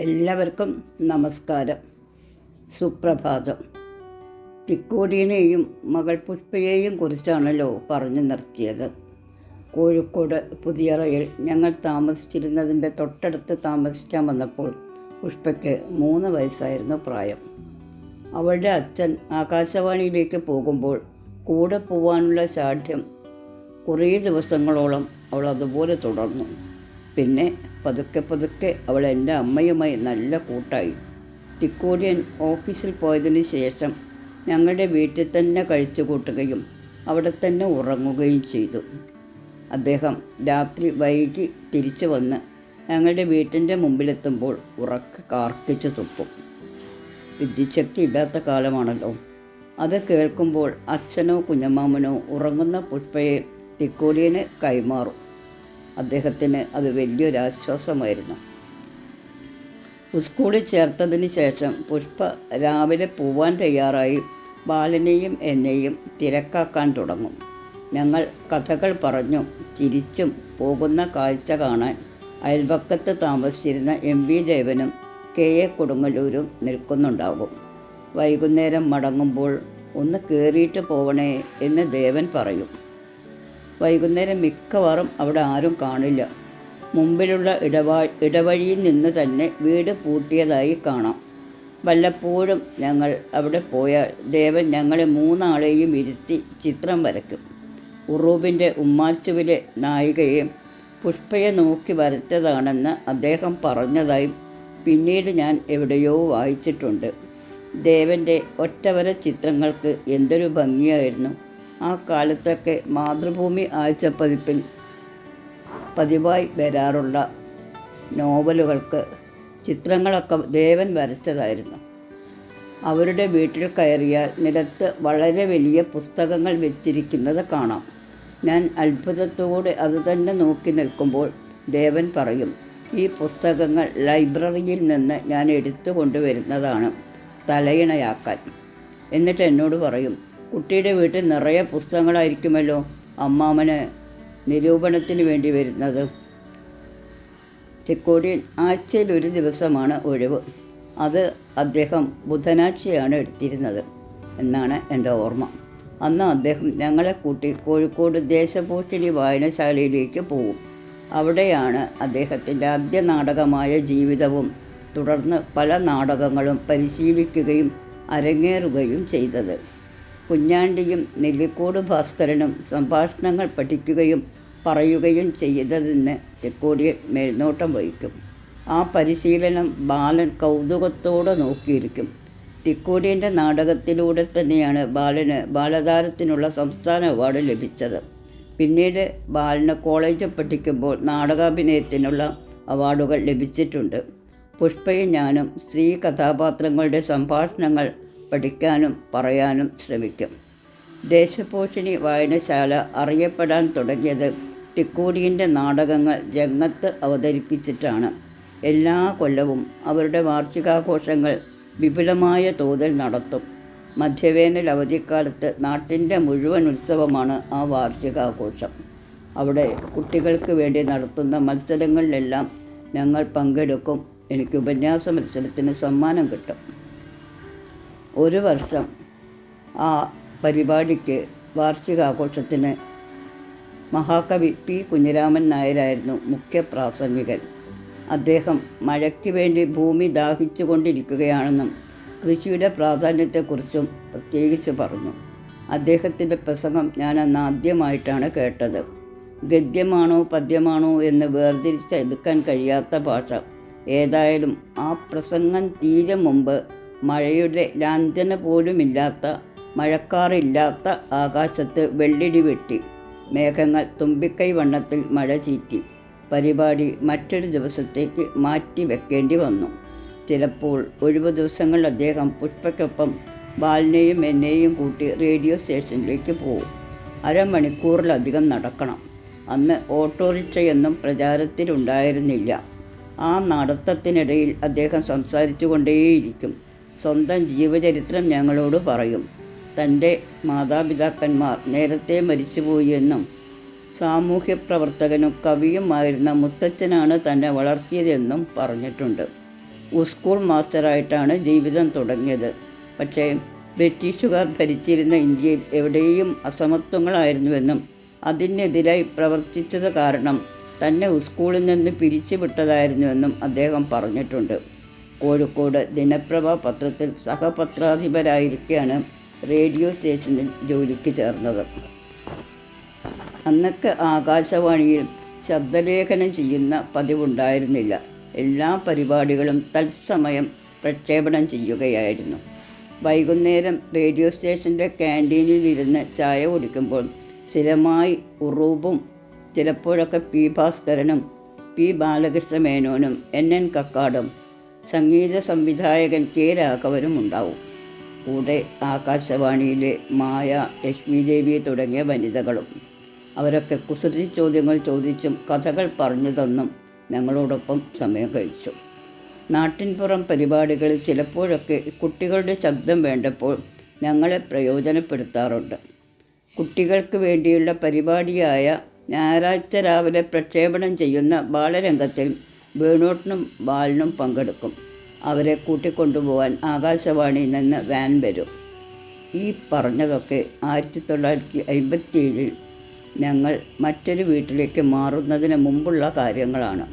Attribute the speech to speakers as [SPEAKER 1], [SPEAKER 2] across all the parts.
[SPEAKER 1] എല്ലാവർക്കും നമസ്കാരം. സുപ്രഭാതം. തിക്കോടിയനെയും മകൾ പുഷ്പയെയും കുറിച്ചാണല്ലോ പറഞ്ഞു നിർത്തിയത്. കോഴിക്കോട് പുതിയറയിൽ ഞങ്ങൾ താമസിച്ചിരുന്നതിൻ്റെ തൊട്ടടുത്ത് താമസിക്കാൻ വന്നപ്പോൾ പുഷ്പയ്ക്ക് 3 വയസ്സായിരുന്നു പ്രായം. അവളുടെ അച്ഛൻ ആകാശവാണിയിലേക്ക് പോകുമ്പോൾ കൂടെ പോവാനുള്ള ശാഠ്യം കുറേ ദിവസങ്ങളോളം അവൾ അതുപോലെ തുടർന്നു. പിന്നെ പതുക്കെ അവൾ എൻ്റെ അമ്മയുമായി നല്ല കൂട്ടായി. തിക്കോടിയൻ ഓഫീസിൽ പോയതിന് ശേഷം ഞങ്ങളുടെ വീട്ടിൽ തന്നെ കഴിച്ചു കൂട്ടുകയും അവിടെ തന്നെ ഉറങ്ങുകയും ചെയ്തു. അദ്ദേഹം രാത്രി വൈകി തിരിച്ചു വന്ന് ഞങ്ങളുടെ വീട്ടിൻ്റെ മുമ്പിലെത്തുമ്പോൾ ഉറക്കെ കാർക്കിച്ചു തുപ്പും. വിദ്യുച്ഛക്തി ഇല്ലാത്ത കാലമാണല്ലോ. അത് കേൾക്കുമ്പോൾ അച്ഛനോ കുഞ്ഞമ്മാമനോ ഉറങ്ങുന്ന പുഷ്പയെ തിക്കോടിയന് കൈമാറും. അദ്ദേഹത്തിന് അത് വലിയൊരാശ്വാസമായിരുന്നു. സ്കൂളിൽ ചേർത്തതിന് ശേഷം പുഷ്പ രാവിലെ പോവാൻ തയ്യാറായി ബാലനെയും എന്നെയും തിരക്കാക്കാൻ തുടങ്ങും. ഞങ്ങൾ കഥകൾ പറഞ്ഞും ചിരിച്ചും പോകുന്ന കാഴ്ച കാണാൻ അയൽപക്കത്ത് താമസിച്ചിരുന്ന MV ദേവനും KA കൊടുങ്ങല്ലൂരും നിൽക്കുന്നുണ്ടാകും. വൈകുന്നേരം മടങ്ങുമ്പോൾ ഒന്ന് കയറിയിട്ട് പോവണേ എന്ന് ദേവൻ പറയും. വൈകുന്നേരം മിക്കവാറും അവിടെ ആരും കാണില്ല. മുമ്പിലുള്ള ഇടവഴിയിൽ നിന്ന് തന്നെ വീട് പൂട്ടിയതായി കാണാം. വല്ലപ്പോഴും ഞങ്ങൾ അവിടെ പോയാൽ ദേവൻ ഞങ്ങളെ 3 ആളെയും ഇരുത്തി ചിത്രം വരയ്ക്കും. ഉറൂബിൻ്റെ ഉമ്മാച്ചുവിലെ നായികയെ പുഷ്പയെ നോക്കി വരച്ചതാണെന്ന് അദ്ദേഹം പറഞ്ഞതായും പിന്നീട് ഞാൻ എവിടെയോ വായിച്ചിട്ടുണ്ട്. ദേവൻ്റെ ഒറ്റവര ചിത്രങ്ങൾക്ക് എന്തൊരു ഭംഗിയായിരുന്നു. ആ കാലത്തൊക്കെ മാതൃഭൂമി ആഴ്ചപ്പതിപ്പിൽ പതിവായി വരാറുള്ള നോവലുകൾക്ക് ചിത്രങ്ങളൊക്കെ ദേവൻ വരച്ചതായിരുന്നു. അവരുടെ വീട്ടിൽ കയറിയാൽ നിലത്ത് വളരെ വലിയ പുസ്തകങ്ങൾ വെച്ചിരിക്കുന്നത് കാണാം. ഞാൻ അത്ഭുതത്തോടെ അതുതന്നെ നോക്കി നിൽക്കുമ്പോൾ ദേവൻ പറയും, ഈ പുസ്തകങ്ങൾ ലൈബ്രറിയിൽ നിന്ന് ഞാൻ എടുത്തു കൊണ്ടുവരുന്നതാണ് തലയിണയാക്കാൻ. എന്നിട്ട് എന്നോട് പറയും, കുട്ടിയുടെ വീട്ടിൽ നിറയെ പുസ്തകങ്ങളായിരിക്കുമല്ലോ അമ്മാമന് നിരൂപണത്തിന് വേണ്ടി വരുന്നത്. തിക്കോടിയൻ ആഴ്ചയിൽ 1 ദിവസമാണ് ഒഴിവ്. അത് അദ്ദേഹം ബുധനാഴ്ചയാണ് എടുത്തിരുന്നത് എന്നാണ് എൻ്റെ ഓർമ്മ. അന്ന് അദ്ദേഹം ഞങ്ങളെ കൂട്ടി കോഴിക്കോട് ദേശപോഷിണി വായനശാലയിലേക്ക് പോകും. അവിടെയാണ് അദ്ദേഹത്തിൻ്റെ ആദ്യ നാടകമായ ജീവിതവും തുടർന്ന് പല നാടകങ്ങളും പരിശീലിക്കുകയും അരങ്ങേറുകയും ചെയ്തത്. കുഞ്ഞാണ്ടിയും നെല്ലിക്കോട് ഭാസ്കരനും സംഭാഷണങ്ങൾ പഠിക്കുകയും പറയുകയും ചെയ്തതിന് തിക്കോടിയൻ മേൽനോട്ടം വഹിക്കും. ആ പരിശീലനം ബാലൻ കൗതുകത്തോടെ നോക്കിയിരിക്കും. തിക്കോടിയൻ്റെ നാടകത്തിലൂടെ തന്നെയാണ് ബാലന് ബാലതാരത്തിനുള്ള സംസ്ഥാന അവാർഡ് ലഭിച്ചത്. പിന്നീട് ബാലന് കോളേജിൽ പഠിക്കുമ്പോൾ നാടകാഭിനയത്തിനുള്ള അവാർഡുകൾ ലഭിച്ചിട്ടുണ്ട്. പുഷ്പയും ഞാനും സ്ത്രീ കഥാപാത്രങ്ങളുടെ സംഭാഷണങ്ങൾ പഠിക്കാനും പറയാനും ശ്രമിക്കും. ദേശപോഷിണി വായനശാല അറിയപ്പെടാൻ തുടങ്ങിയത് തിക്കോടിയൻ്റെ നാടകങ്ങൾ രംഗത്ത് അവതരിപ്പിച്ചിട്ടാണ്. എല്ലാ കൊല്ലവും അവരുടെ വാർഷികാഘോഷങ്ങൾ വിപുലമായ തോതിൽ നടത്തും. മധ്യവേനൽ അവധിക്കാലത്ത് നാട്ടിൻ്റെ മുഴുവൻ ഉത്സവമാണ് ആ വാർഷികാഘോഷം. അവിടെ കുട്ടികൾക്ക് വേണ്ടി നടത്തുന്ന മത്സരങ്ങളിലെല്ലാം ഞങ്ങൾ പങ്കെടുക്കും. എനിക്ക് ഉപന്യാസ മത്സരത്തിന് സമ്മാനം കിട്ടും. ഒരു വർഷം ആ പരിപാടിക്ക് വാർഷികാഘോഷത്തിന് മഹാകവി P. കുഞ്ഞിരാമൻ നായരായിരുന്നു മുഖ്യ പ്രാസംഗികൻ. അദ്ദേഹം മഴയ്ക്ക് വേണ്ടി ഭൂമി ദാഹിച്ചു കൊണ്ടിരിക്കുകയാണെന്നും കൃഷിയുടെ പ്രാധാന്യത്തെക്കുറിച്ചും പ്രത്യേകിച്ച് പറഞ്ഞു. അദ്ദേഹത്തിൻ്റെ പ്രസംഗം ഞാൻ അന്ന് ആദ്യമായിട്ടാണ് കേട്ടത്. ഗദ്യമാണോ പദ്യമാണോ എന്ന് വേർതിരിച്ചെടുക്കാൻ കഴിയാത്ത ഭാഷ. ഏതായാലും ആ പ്രസംഗം തീരെ മുമ്പ് മഴയുടെ ലാഞ്ചന പോലുമില്ലാത്ത, മഴക്കാറില്ലാത്ത ആകാശത്ത് വെള്ളിടി വെട്ടി. മേഘങ്ങൾ തുമ്പിക്കൈ വണ്ണത്തിൽ മഴ ചീറ്റി. പരിപാടി മറ്റൊരു ദിവസത്തേക്ക് മാറ്റി വെക്കേണ്ടി വന്നു. ചിലപ്പോൾ ഒഴിവു ദിവസങ്ങളിൽ അദ്ദേഹം പുഷ്പയ്ക്കൊപ്പം ബാലിനെയും എന്നെയും കൂട്ടി റേഡിയോ സ്റ്റേഷനിലേക്ക് പോകും. അരമണിക്കൂറിലധികം നടക്കണം. അന്ന് ഓട്ടോറിക്ഷയൊന്നും പ്രചാരത്തിലുണ്ടായിരുന്നില്ല. ആ നടത്തത്തിനിടയിൽ അദ്ദേഹം സംസാരിച്ചു കൊണ്ടേയിരിക്കും. സ്വന്തം ജീവചരിത്രം ഞങ്ങളോട് പറയും. തൻ്റെ മാതാപിതാക്കന്മാർ നേരത്തെ മരിച്ചുപോയി എന്നും സാമൂഹ്യ പ്രവർത്തകനും കവിയുമായിരുന്ന മുത്തച്ഛനാണ് തന്നെ വളർത്തിയതെന്നും പറഞ്ഞിട്ടുണ്ട്. സ്കൂൾ മാസ്റ്ററായിട്ടാണ് ജീവിതം തുടങ്ങിയത്. പക്ഷേ ബ്രിട്ടീഷുകാർ ഭരിച്ചിരുന്ന ഇന്ത്യയിൽ എവിടെയും അസമത്വങ്ങളായിരുന്നുവെന്നും അതിനെതിരായി പ്രവർത്തിച്ചത് കാരണം തന്നെ സ്കൂളിൽ നിന്ന് പിരിച്ചുവിട്ടതായിരുന്നുവെന്നും അദ്ദേഹം പറഞ്ഞിട്ടുണ്ട്. കോഴിക്കോട് ദിനപ്രഭ പത്രത്തിൽ സഹപത്രാധിപരായിരിക്കെയാണ് റേഡിയോ സ്റ്റേഷനിൽ ജോലിക്ക് ചേർന്നത്. അന്നൊക്കെ ആകാശവാണിയിൽ ശബ്ദലേഖനം ചെയ്യുന്ന പതിവുണ്ടായിരുന്നില്ല. എല്ലാ പരിപാടികളും തത്സമയം പ്രക്ഷേപണം ചെയ്യുകയായിരുന്നു. വൈകുന്നേരം റേഡിയോ സ്റ്റേഷൻ്റെ ക്യാൻറ്റീനിലിരുന്ന് ചായ കുടിക്കുമ്പോൾ സ്ഥിരമായി ഉറൂബും ചിലപ്പോഴൊക്കെ പി ഭാസ്കരനും പി ബാലകൃഷ്ണ മേനോനും എൻ കക്കാടും സംഗീത സംവിധായകൻ കെ രാഘവനും ഉണ്ടാവും. കൂടെ ആകാശവാണിയിലെ മായ, ലക്ഷ്മീദേവി തുടങ്ങിയ വനിതകളും. അവരൊക്കെ കുസൃതി ചോദ്യങ്ങൾ ചോദിച്ചും കഥകൾ പറഞ്ഞു തന്നും ഞങ്ങളോടൊപ്പം സമയം കഴിച്ചു. നാട്ടിൻപുറം പരിപാടികളിൽ ചിലപ്പോഴൊക്കെ കുട്ടികളുടെ ശബ്ദം വേണ്ടപ്പോൾ ഞങ്ങളെ പ്രയോജനപ്പെടുത്താറുണ്ട്. കുട്ടികൾക്ക് വേണ്ടിയുള്ള പരിപാടിയായ ഞായറാഴ്ച രാവിലെ പ്രക്ഷേപണം ചെയ്യുന്ന ബാലരംഗത്തിൽ വേണോട്ടനും ബാലനും പങ്കെടുക്കും. അവരെ കൂട്ടിക്കൊണ്ടുപോകാൻ ആകാശവാണിയിൽ നിന്ന് വാൻ വരും. ഈ പറഞ്ഞതൊക്കെ 1957 ഞങ്ങൾ മറ്റൊരു വീട്ടിലേക്ക് മാറുന്നതിന് മുമ്പുള്ള കാര്യങ്ങളാണ്.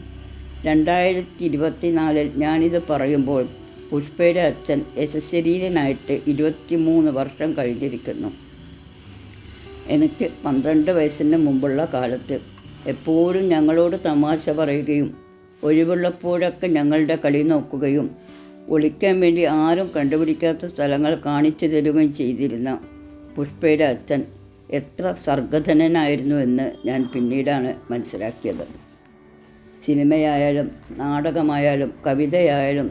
[SPEAKER 1] 2024 ഞാനിത് പറയുമ്പോൾ പുഷ്പയുടെ അച്ഛൻ യശശരീരനായിട്ട് 23 വർഷം കഴിഞ്ഞിരിക്കുന്നു. എനിക്ക് 12 വയസ്സിന് മുമ്പുള്ള കാലത്ത് എപ്പോഴും ഞങ്ങളോട് തമാശ പറയുകയും ഒഴിവുള്ളപ്പോഴൊക്കെ ഞങ്ങളുടെ കളി നോക്കുകയും ഒളിക്കാൻ വേണ്ടി ആരും കണ്ടുപിടിക്കാത്ത സ്ഥലങ്ങൾ കാണിച്ചു തരുകയും ചെയ്തിരുന്ന പുഷ്പയുടെ അച്ഛൻ എത്ര സർഗധനനായിരുന്നുവെന്ന് ഞാൻ പിന്നീടാണ് മനസ്സിലാക്കിയത്. സിനിമയായാലും നാടകമായാലും കവിതയായാലും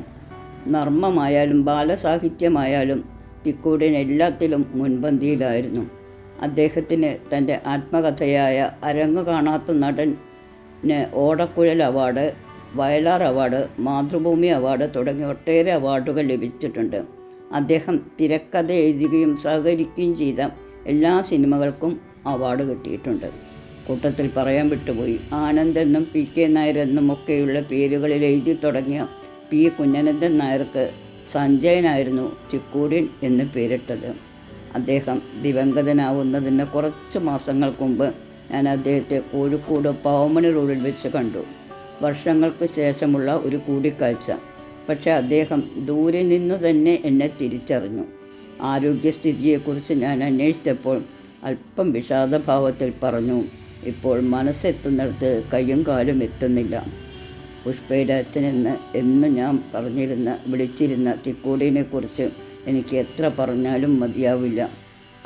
[SPEAKER 1] നർമ്മമായാലും ബാലസാഹിത്യമായാലും തിക്കൂടിയൻ എല്ലാത്തിലും മുൻപന്തിയിലായിരുന്നു. അദ്ദേഹത്തിന് തൻ്റെ ആത്മകഥയായ അരങ്ങ് കാണാത്ത നടന് ഓടക്കുഴൽ award, Vayalar award, Mathrubhumi award തുടങ്ങിയ ഒട്ടേറെ അവാർഡുകൾ ലഭിച്ചിട്ടുണ്ട്. അദ്ദേഹം തിരക്കഥ എഴുതുകയും സഹകരിക്കുകയും ചെയ്ത എല്ലാ സിനിമകൾക്കും അവാർഡ് കിട്ടിയിട്ടുണ്ട്. കൂട്ടത്തിൽ പറയാൻ വിട്ടുപോയി, ആനന്ദെന്നും പി കെ നായരെന്നും ഒക്കെയുള്ള പേരുകളിൽ എഴുതി തുടങ്ങിയ പി കുഞ്ഞനന്ദൻ നായർക്ക് സഞ്ജയനായിരുന്നു ചിക്കൂടിയൻ എന്ന് പേരിട്ടത്. അദ്ദേഹം ദിവംഗതനാവുന്നതിന് കുറച്ച് മാസങ്ങൾക്ക് മുമ്പ് ഞാൻ അദ്ദേഹത്തെ കോഴിക്കോട് പാവമണി റോഡിൽ വെച്ച് കണ്ടു. വർഷങ്ങൾക്ക് ശേഷമുള്ള ഒരു കൂടിക്കാഴ്ച. പക്ഷേ അദ്ദേഹം ദൂരെ നിന്നു തന്നെ എന്നെ തിരിച്ചറിഞ്ഞു. ആരോഗ്യസ്ഥിതിയെക്കുറിച്ച് ഞാൻ അന്വേഷിച്ചപ്പോൾ അല്പം വിഷാദഭാവത്തിൽ പറഞ്ഞു, ഇപ്പോൾ മനസ്സെത്തുന്നിടത്ത് കയ്യും കാലും എത്തുന്നില്ല. പുഷ്പയുടെ അച്ഛനെന്ന് എന്നും ഞാൻ വിളിച്ചിരുന്ന തിക്കൂടിയനെക്കുറിച്ച് എനിക്ക് എത്ര പറഞ്ഞാലും മതിയാവില്ല.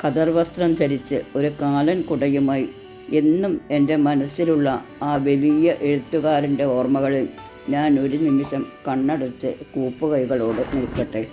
[SPEAKER 1] ഖദർ വസ്ത്രം ധരിച്ച് ഒരു കാലൻ കുടയുമായി എന്നും എൻ്റെ മനസ്സിലുള്ള ആ വലിയ എഴുത്തുകാരൻ്റെ ഓർമ്മകളിൽ ഞാൻ ഒരു നിമിഷം കണ്ണടച്ച് കൂപ്പുകൈകളോട് നിൽക്കട്ടെ.